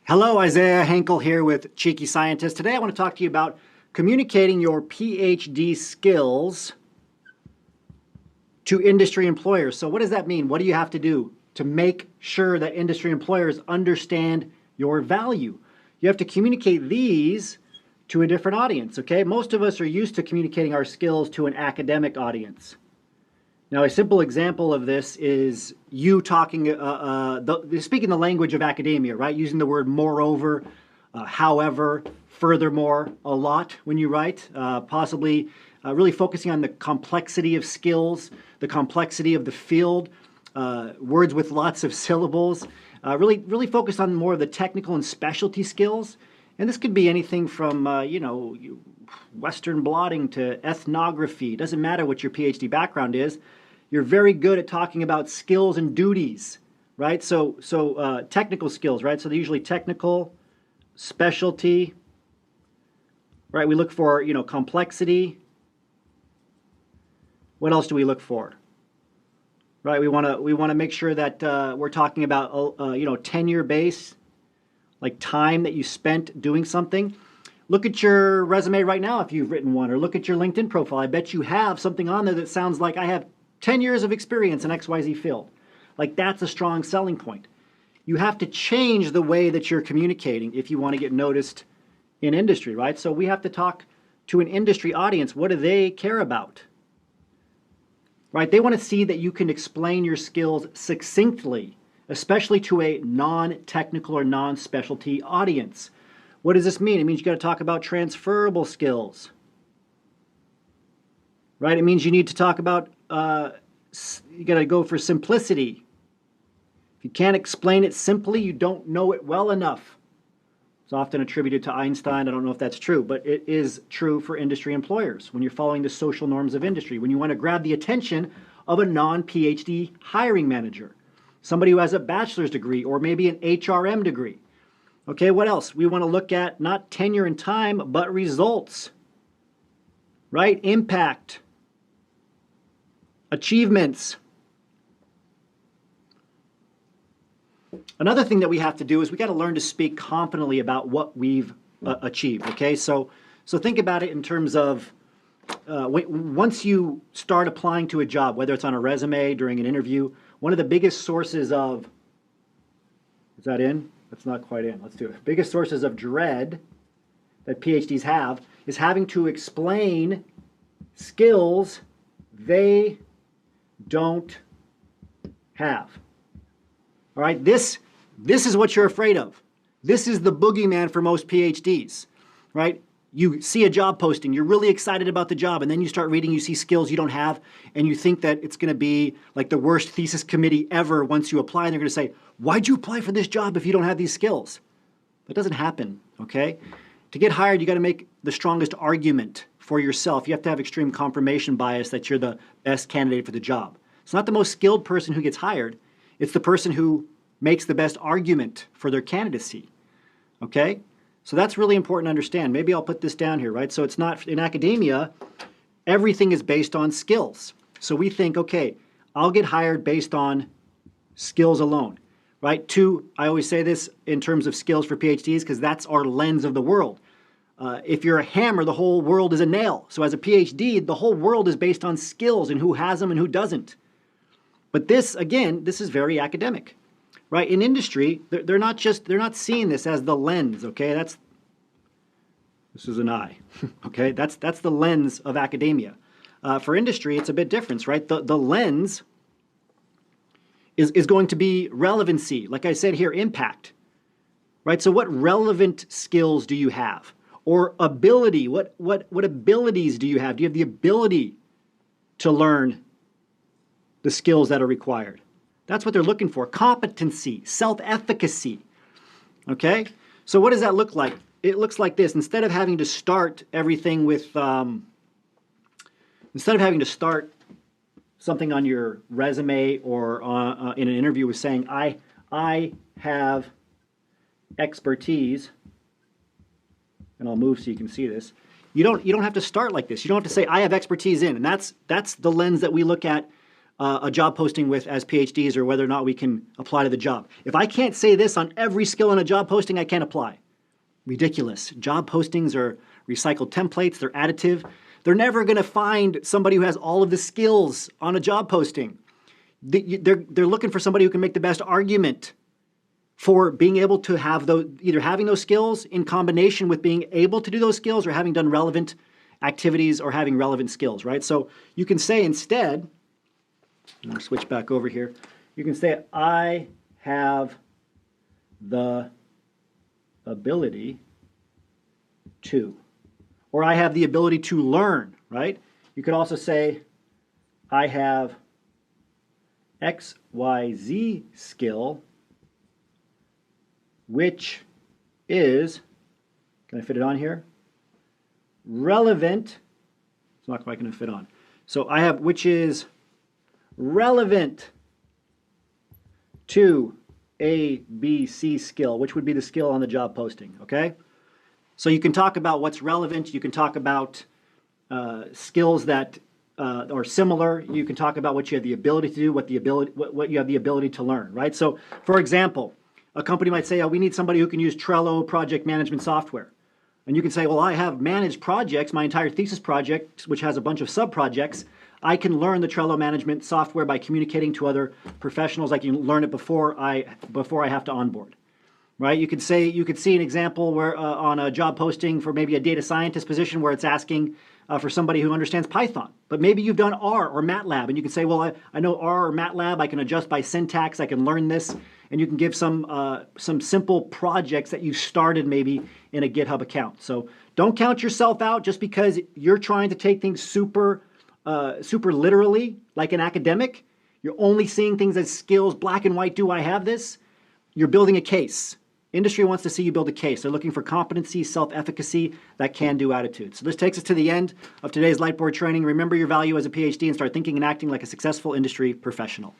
Hello, Isaiah Henkel here with Cheeky Scientist. Today I want to talk to you about communicating your PhD skills to industry employers. So what does that mean? What do you have to do to make sure that industry employers understand your value? You have to communicate these to a different audience, okay? Most of us are used to communicating our skills to an academic audience. Now, a simple example of this is you talking, speaking the language of academia, right? Using the word moreover, however, furthermore, a lot when you write, possibly really focusing on the complexity of skills, the complexity of the field, words with lots of syllables, really focused on more of the technical and specialty skills. And this could be anything from, Western blotting to ethnography. It doesn't matter what your PhD background is. You're very good at talking about skills and duties, right? So technical skills, right? So they're usually technical, specialty, right? We look for, complexity. What else do we look for? Right? We want to make sure that we're talking about, tenure base, like time that you spent doing something. Look at your resume right now if you've written one, or look at your LinkedIn profile. I bet you have something on there that sounds like I have 10 years of experience in XYZ field. Like that's a strong selling point. You have to change the way that you're communicating if you want to get noticed in industry, right? So we have to talk to an industry audience. What do they care about? Right? They want to see that you can explain your skills succinctly, especially to a non-technical or non-specialty audience. What does this mean? It means you got to talk about transferable skills, right? It means you need to talk about, you got to go for simplicity. If you can't explain it simply, you don't know it well enough. It's often attributed to Einstein. I don't know if that's true, but it is true for industry employers when you're following the social norms of industry, when you want to grab the attention of a non-PhD hiring manager, somebody who has a bachelor's degree or maybe an HRM degree. Okay, what else? We want to look at not tenure and time, but results, right? Impact, achievements. Another thing that we have to do is we got to learn to speak confidently about what we've achieved, okay? So think about it in terms of once you start applying to a job, whether it's on a resume, during an interview, one of the biggest sources of, is that in? That's not quite in. Let's do it. Biggest sources of dread that PhDs have is having to explain skills they don't have. All right, this is what you're afraid of. This is the boogeyman for most PhDs, right? You see a job posting, you're really excited about the job, and then you start reading, you see skills you don't have, and you think that it's going to be like the worst thesis committee ever once you apply, and they're going to say, why'd you apply for this job if you don't have these skills? That doesn't happen, okay? To get hired, you got to make the strongest argument for yourself. You have to have extreme confirmation bias that you're the best candidate for the job. It's not the most skilled person who gets hired. It's the person who makes the best argument for their candidacy, okay? So that's really important to understand. Maybe I'll put this down here, right? So it's not, in academia, everything is based on skills. So we think, okay, I'll get hired based on skills alone, right? I always say this in terms of skills for PhDs because that's our lens of the world. If you're a hammer, the whole world is a nail. So as a PhD, the whole world is based on skills and who has them and who doesn't. But this, again, this is very academic. Right? In industry, they're not seeing this as the lens, okay? This is an eye, okay? That's the lens of academia. For industry, it's a bit different, right? The lens is going to be relevancy. Like I said here, impact, right? So what relevant skills do you have? Or ability, what abilities do you have? Do you have the ability to learn the skills that are required? That's what they're looking for. Competency, self-efficacy. Okay? So what does that look like? It looks like this. Instead of having to start everything with, instead of having to start something on your resume or in an interview with saying, I have expertise, and I'll move so you can see this. You don't have to start like this. You don't have to say, I have expertise in. And that's the lens that we look at a job posting with as PhDs or whether or not we can apply to the job. If I can't say this on every skill in a job posting, I can't apply. Ridiculous. Job postings are recycled templates. They're additive. They're never going to find somebody who has all of the skills on a job posting. They're looking for somebody who can make the best argument for being able to have those, either having those skills in combination with being able to do those skills or having done relevant activities or having relevant skills, right? So you can say instead, I'm going to switch back over here. You can say, I have the ability to, or I have the ability to learn, right? You could also say, I have XYZ skill, which is, can I fit it on here? Relevant, it's not quite going to fit on. So I have, which is relevant to A, B, C skill, which would be the skill on the job posting, okay? So you can talk about what's relevant. You can talk about skills that are similar. You can talk about what you have the ability to do, what you have the ability to learn, right? So, for example, a company might say, oh, we need somebody who can use Trello project management software. And you can say, well, I have managed projects, my entire thesis project, which has a bunch of sub-projects. I can learn the Trello management software by communicating to other professionals. I can learn it before I have to onboard. Right? You could see an example where on a job posting for maybe a data scientist position where it's asking for somebody who understands Python. But maybe you've done R or MATLAB, and you can say, well, I know R or MATLAB. I can adjust by syntax. I can learn this, and you can give some simple projects that you started maybe in a GitHub account. So don't count yourself out just because you're trying to take things super literally, like an academic. You're only seeing things as skills, black and white. Do I have this? You're building a case. Industry wants to see you build a case. They're looking for competency, self-efficacy, that can-do attitude. So this takes us to the end of today's Lightboard training. Remember your value as a PhD and start thinking and acting like a successful industry professional.